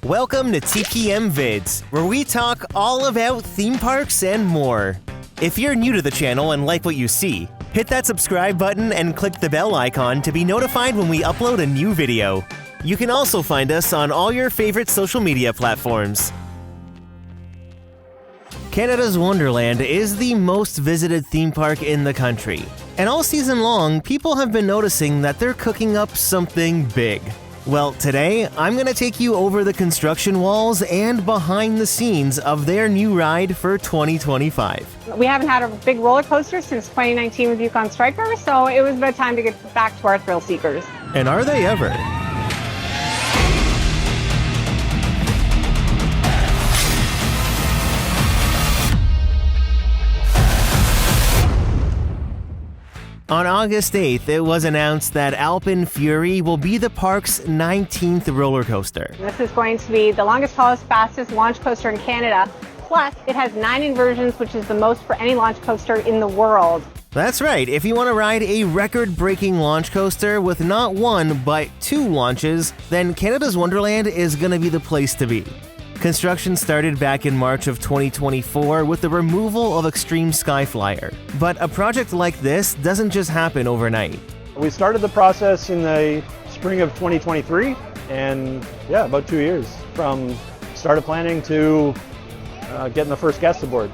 Welcome to TPM Vids, where we talk all about theme parks and more. If you're new to the channel and like what you see, hit that subscribe button and click the bell icon to be notified when we upload a new video. You can also find us on all your favorite social media platforms. Canada's Wonderland is the most visited theme park in the country. And all season long, people have been noticing that they're cooking up something big. Well, today, I'm going to take you over the construction walls and behind the scenes of their new ride for 2025. We haven't had a big roller coaster since 2019 with Yukon Striker, so it was about time to get back to our thrill seekers. And are they ever? On August 8th, it was announced that AlpenFury will be the park's 19th roller coaster. This is going to be the longest, tallest, fastest launch coaster in Canada. Plus, it has 9 inversions, which is the most for any launch coaster in the world. That's right. If you want to ride a record-breaking launch coaster with not one, but 2 launches, then Canada's Wonderland is going to be the place to be. Construction started back in March of 2024 with the removal of Extreme Skyflyer. But a project like this doesn't just happen overnight. We started the process in the spring of 2023, and about 2 years from start of planning to getting the first guests aboard.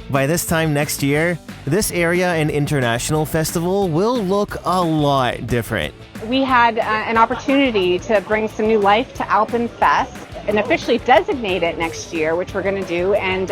By this time next year, this area and international festival will look a lot different. We had an opportunity to bring some new life to AlpenFest and officially designate it next year, which we're going to do. And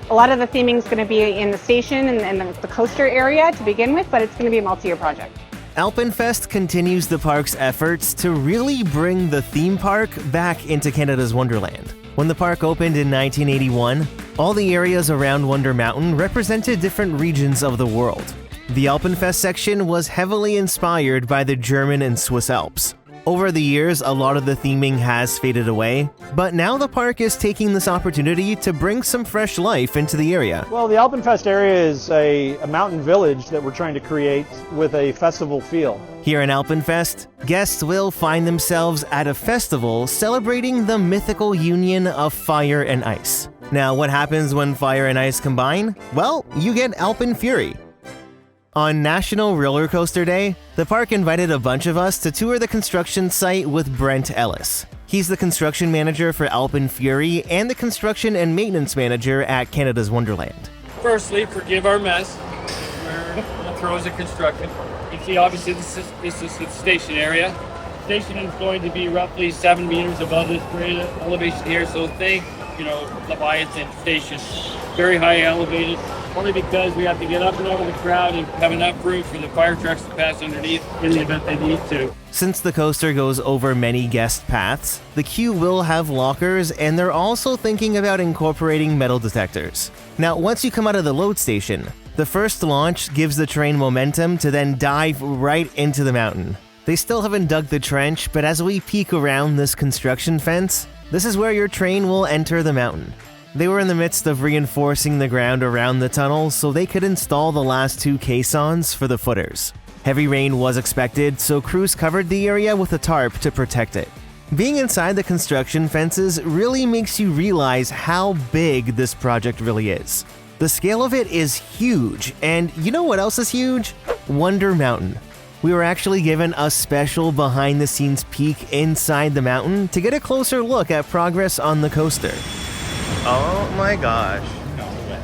a lot of the theming is going to be in the station and the coaster area to begin with, but it's going to be a multi-year project. AlpenFest continues the park's efforts to really bring the theme park back into Canada's Wonderland. When the park opened in 1981, all the areas around Wonder Mountain represented different regions of the world. The AlpenFest section was heavily inspired by the German and Swiss Alps. Over the years, a lot of the theming has faded away, but now the park is taking this opportunity to bring some fresh life into the area. Well, the AlpenFest area is a mountain village that we're trying to create with a festival feel. Here in AlpenFest, guests will find themselves at a festival celebrating the mythical union of fire and ice. Now, what happens when fire and ice combine? Well, you get AlpenFury. On National Roller Coaster Day, the park invited a bunch of us to tour the construction site with Brent Ellis. He's the construction manager for AlpenFury and the construction and maintenance manager at Canada's Wonderland. Firstly, forgive our mess. We're in the throes of construction. You can see, obviously, this is the station area. The station is going to be roughly 7 meters above this grade elevation here, so think, Leviathan Station. Very high elevated, only because we have to get up and over the crowd and have enough room for the fire trucks to pass underneath in the event they need to. Since the coaster goes over many guest paths, the queue will have lockers, and they're also thinking about incorporating metal detectors. Now, once you come out of the load station, the first launch gives the train momentum to then dive right into the mountain. They still haven't dug the trench, but as we peek around this construction fence, this is where your train will enter the mountain. They were in the midst of reinforcing the ground around the tunnel so they could install the last 2 caissons for the footers. Heavy rain was expected, so crews covered the area with a tarp to protect it. Being inside the construction fences really makes you realize how big this project really is. The scale of it is huge, and you know what else is huge? Wonder Mountain. We were actually given a special behind-the-scenes peek inside the mountain to get a closer look at progress on the coaster. Oh my gosh.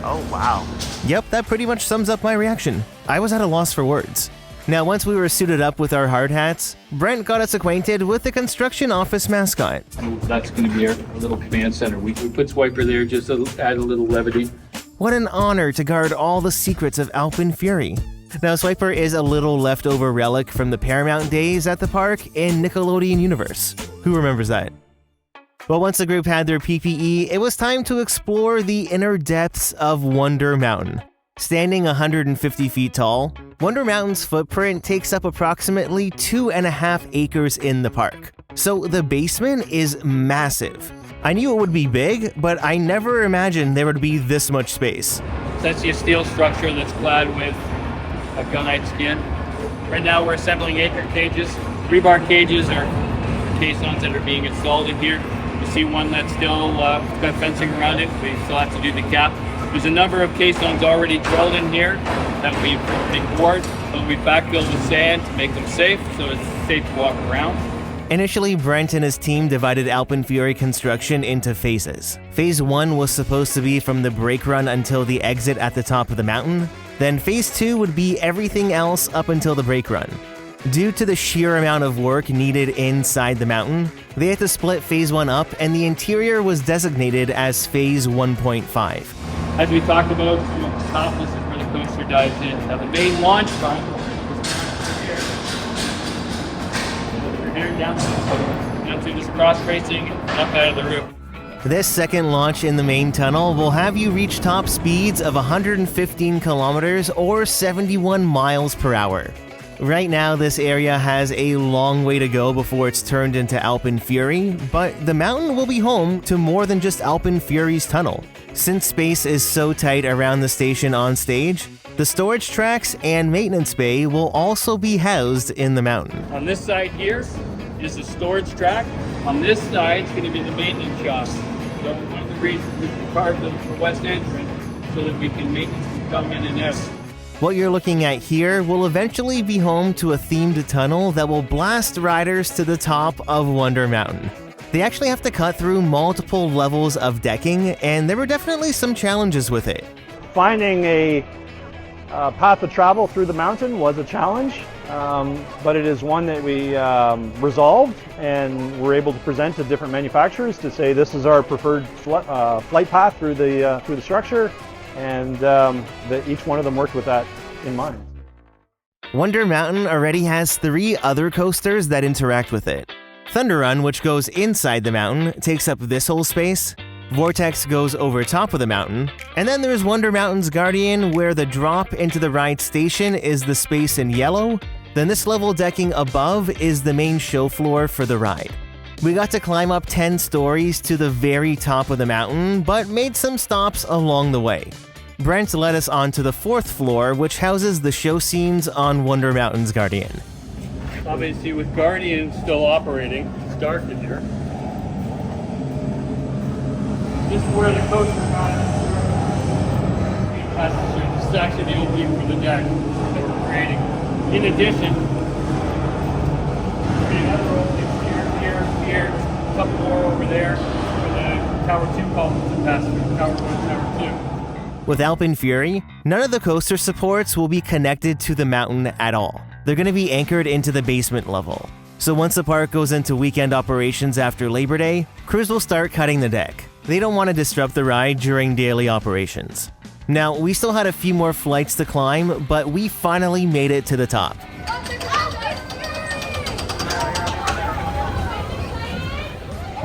Oh wow. Yep, that pretty much sums up my reaction. I was at a loss for words. Now, once we were suited up with our hard hats, Brent got us acquainted with the construction office mascot. That's going to be our little command center. We put Swiper there just to add a little levity. What an honor to guard all the secrets of AlpenFury. Now, Swiper is a little leftover relic from the Paramount days at the park in Nickelodeon Universe. Who remembers that? But once the group had their PPE, it was time to explore the inner depths of Wonder Mountain. Standing 150 feet tall, Wonder Mountain's footprint takes up approximately 2.5 acres in the park. So the basement is massive. I knew it would be big, but I never imagined there would be this much space. Essentially a steel structure that's clad with a gunite skin. Right now we're assembling anchor cages. Rebar cages are caissons that are being installed in here. You see one that's still got fencing around it. We still have to do the cap. There's a number of caissons already drilled in here that we've poured, but we backfilled with sand to make them safe, so it's safe to walk around. Initially, Brent and his team divided AlpenFury construction into phases. Phase 1 was supposed to be from the brake run until the exit at the top of the mountain. Then Phase 2 would be everything else up until the brake run. Due to the sheer amount of work needed inside the mountain, they had to split Phase 1 up, and the interior was designated as Phase 1.5. As we talked about, the top, this is where the coaster dives in. Now the main launch front down through this cross racing and up out of the roof. This second launch in the main tunnel will have you reach top speeds of 115 kilometers or 71 miles per hour. Right now, this area has a long way to go before it's turned into AlpenFury, but the mountain will be home to more than just AlpenFury's tunnel. Since space is so tight around the station on stage, the storage tracks and maintenance bay will also be housed in the mountain. On this side here is the storage track. On this side is going to be the maintenance shop. So one of the reasons we carved the west entrance so that we can maintenance can come in and out. What you're looking at here will eventually be home to a themed tunnel that will blast riders to the top of Wonder Mountain. They actually have to cut through multiple levels of decking, and there were definitely some challenges with it. Finding a path of travel through the mountain was a challenge, but it is one that we resolved and were able to present to different manufacturers to say this is our preferred flight path through the structure, and that each one of them worked with that in mind. Wonder Mountain already has 3 other coasters that interact with it. Thunder Run, which goes inside the mountain, takes up this whole space. Vortex goes over top of the mountain, and then there's Wonder Mountain's Guardian, where the drop into the ride station is the space in yellow. Then this level decking above is the main show floor for the ride. We got to climb up 10 stories to the very top of the mountain, but made some stops along the way. Brent led us onto the 4th floor, which houses the show scenes on Wonder Mountain's Guardian. Obviously with Guardian still operating, it's dark in here. This is where the coaster this is actually the opening for the deck that we're creating. In addition, another opening here, a couple more over there for the Tower 2 columns that pass through Tower 1 and Tower 2. With AlpenFury, none of the coaster supports will be connected to the mountain at all. They're going to be anchored into the basement level. So once the park goes into weekend operations after Labor Day, crews will start cutting the deck. They don't want to disrupt the ride during daily operations. Now, we still had a few more flights to climb, but we finally made it to the top.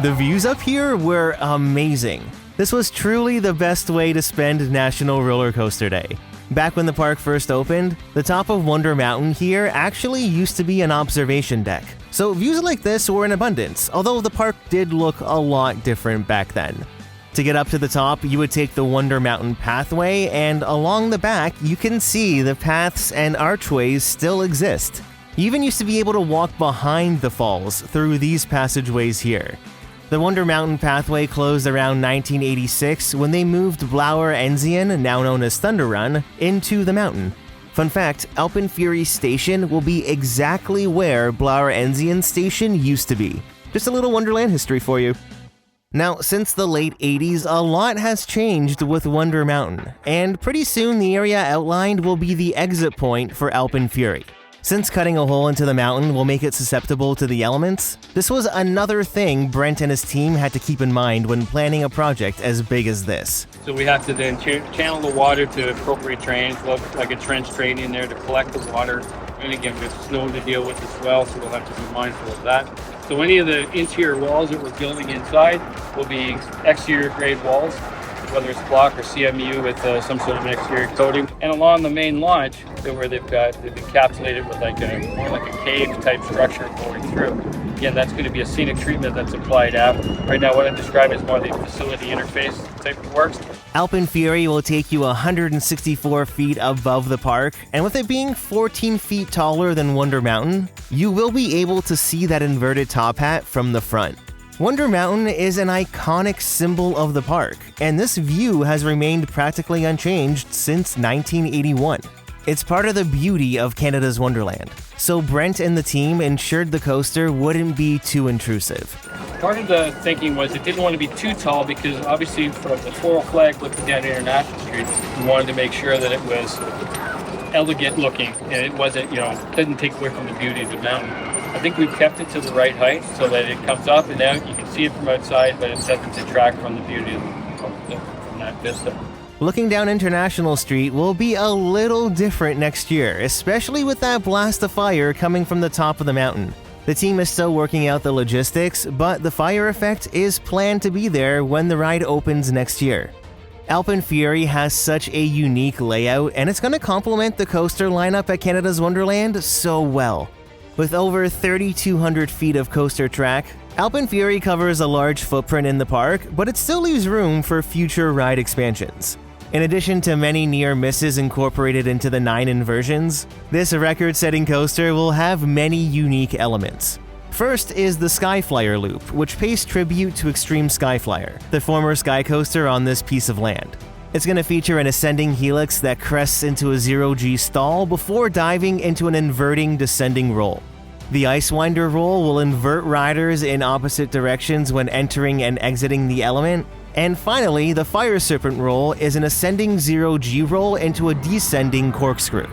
The views up here were amazing. This was truly the best way to spend National Roller Coaster Day. Back when the park first opened, the top of Wonder Mountain here actually used to be an observation deck. So views like this were in abundance, although the park did look a lot different back then. To get up to the top, you would take the Wonder Mountain pathway, and along the back, you can see the paths and archways still exist. You even used to be able to walk behind the falls through these passageways here. The Wonder Mountain pathway closed around 1986 when they moved Blauer Enzian, now known as Thunder Run, into the mountain. Fun fact, AlpenFury Station will be exactly where Blauer Enzian Station used to be. Just a little Wonderland history for you. Now, since the late 80s, a lot has changed with Wonder Mountain, and pretty soon the area outlined will be the exit point for AlpenFury. Since cutting a hole into the mountain will make it susceptible to the elements, this was another thing Brent and his team had to keep in mind when planning a project as big as this. So we have to then channel the water to appropriate drainage, like a trench drain in there to collect the water. And again, we have snow to deal with as well, so we'll have to be mindful of that. So any of the interior walls that we're building inside will be exterior grade walls, whether it's block or CMU with some sort of exterior coating. And along the main launch, where they've encapsulated with more like a cave type structure going through. Again, that's going to be a scenic treatment that's applied after. Right now, what I'm describing is more the facility interface type of works. AlpenFury will take you 164 feet above the park, and with it being 14 feet taller than Wonder Mountain, you will be able to see that inverted top hat from the front. Wonder Mountain is an iconic symbol of the park, and this view has remained practically unchanged since 1981. It's part of the beauty of Canada's Wonderland, so Brent and the team ensured the coaster wouldn't be too intrusive. Part of the thinking was it didn't want to be too tall because obviously from the floral flag looking down International Street, we wanted to make sure that it was elegant looking and it wasn't, didn't take away from the beauty of the mountain. I think we've kept it to the right height so that it comes up and out. You can see it from outside, but it doesn't detract from the beauty from that vista. Looking down International Street will be a little different next year, especially with that blast of fire coming from the top of the mountain. The team is still working out the logistics, but the fire effect is planned to be there when the ride opens next year. AlpenFury has such a unique layout, and it's going to complement the coaster lineup at Canada's Wonderland so well. With over 3,200 feet of coaster track, AlpenFury covers a large footprint in the park, but it still leaves room for future ride expansions. In addition to many near misses incorporated into the 9 inversions, this record-setting coaster will have many unique elements. First is the Skyflyer Loop, which pays tribute to Extreme Skyflyer, the former sky coaster on this piece of land. It's going to feature an ascending helix that crests into a zero-G stall before diving into an inverting descending roll. The Icewinder roll will invert riders in opposite directions when entering and exiting the element. And finally, the Fire Serpent roll is an ascending zero-G roll into a descending corkscrew.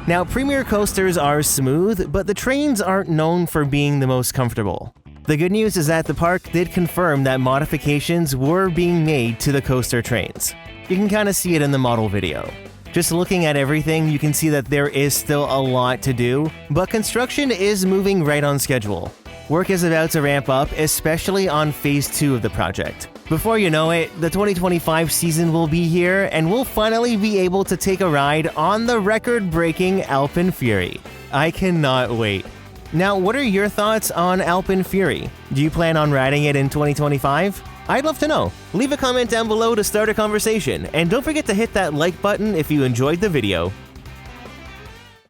Now, premier coasters are smooth, but the trains aren't known for being the most comfortable. The good news is that the park did confirm that modifications were being made to the coaster trains. You can kind of see it in the model video. Just looking at everything, you can see that there is still a lot to do, but construction is moving right on schedule. Work is about to ramp up, especially on Phase 2 of the project. Before you know it, the 2025 season will be here, and we'll finally be able to take a ride on the record-breaking AlpenFury. I cannot wait. Now, what are your thoughts on AlpenFury? Do you plan on riding it in 2025? I'd love to know. Leave a comment down below to start a conversation, and don't forget to hit that like button if you enjoyed the video.